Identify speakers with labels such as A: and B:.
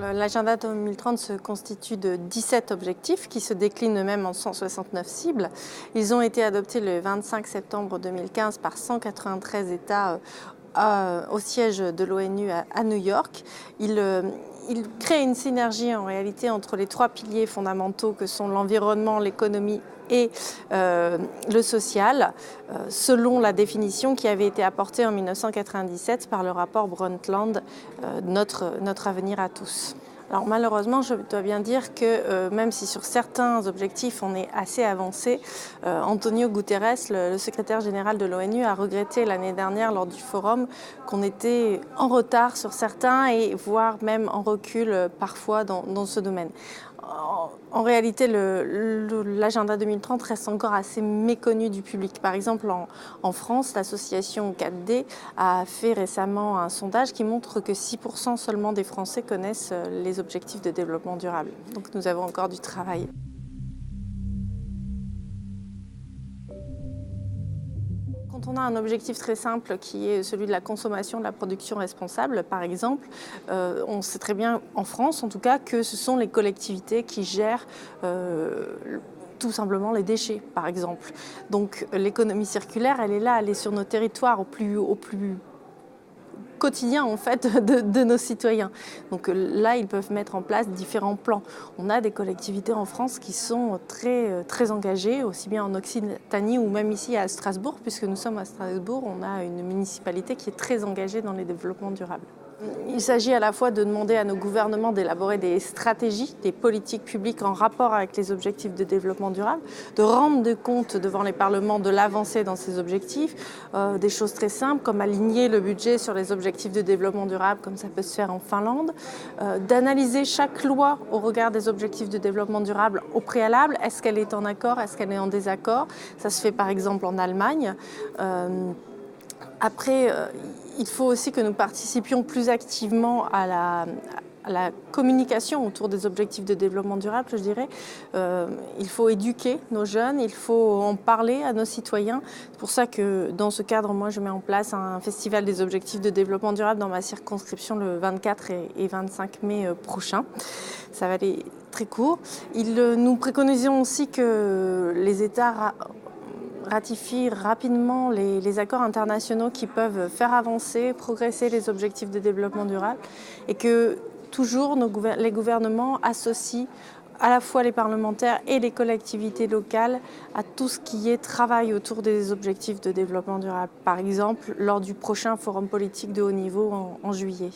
A: L'agenda 2030 se constitue de 17 objectifs qui se déclinent eux-mêmes en 169 cibles. Ils ont été adoptés le 25 septembre 2015 par 193 États au siège de l'ONU à New York. Il crée une synergie en réalité entre les trois piliers fondamentaux que sont l'environnement, l'économie et le social, selon la définition qui avait été apportée en 1997 par le rapport Brundtland, notre avenir à tous. Alors malheureusement, je dois bien dire que même si sur certains objectifs on est assez avancé, Antonio Guterres, le secrétaire général de l'ONU, a regretté l'année dernière lors du forum qu'on était en retard sur certains et voire même en recul parfois dans ce domaine. En réalité, l'agenda 2030 reste encore assez méconnu du public. Par exemple, en France, l'association 4D a fait récemment un sondage qui montre que 6% seulement des Français connaissent les objectifs de développement durable. Donc nous avons encore du travail. Quand on a un objectif très simple qui est celui de la consommation, de la production responsable, par exemple, on sait très bien, en France en tout cas, que ce sont les collectivités qui gèrent tout simplement les déchets, par exemple. Donc l'économie circulaire, elle est là, elle est sur nos territoires au plus quotidien en fait de nos citoyens. Donc là, ils peuvent mettre en place différents plans. On a des collectivités en France qui sont très engagées, aussi bien en Occitanie ou même ici à Strasbourg, puisque nous sommes à Strasbourg, on a une municipalité qui est très engagée dans les développements durables. Il s'agit à la fois de demander à nos gouvernements d'élaborer des stratégies, des politiques publiques en rapport avec les objectifs de développement durable, de rendre compte devant les parlements de l'avancée dans ces objectifs, des choses très simples comme aligner le budget sur les objectifs de développement durable comme ça peut se faire en Finlande, d'analyser chaque loi au regard des objectifs de développement durable au préalable. Est-ce qu'elle est en accord, est-ce qu'elle est en désaccord? Ça se fait par exemple en Allemagne. Après, il faut aussi que nous participions plus activement à la communication autour des objectifs de développement durable, je dirais. Il faut éduquer nos jeunes, il faut en parler à nos citoyens. C'est pour ça que dans ce cadre, moi, je mets en place un festival des objectifs de développement durable dans ma circonscription le 24 et 25 mai prochain. Ça va aller très court. Nous préconisons aussi que les États ratifient rapidement les accords internationaux qui peuvent faire avancer, progresser les objectifs de développement durable et que toujours les gouvernements associent à la fois les parlementaires et les collectivités locales à tout ce qui est travail autour des objectifs de développement durable. Par exemple, lors du prochain forum politique de haut niveau en juillet.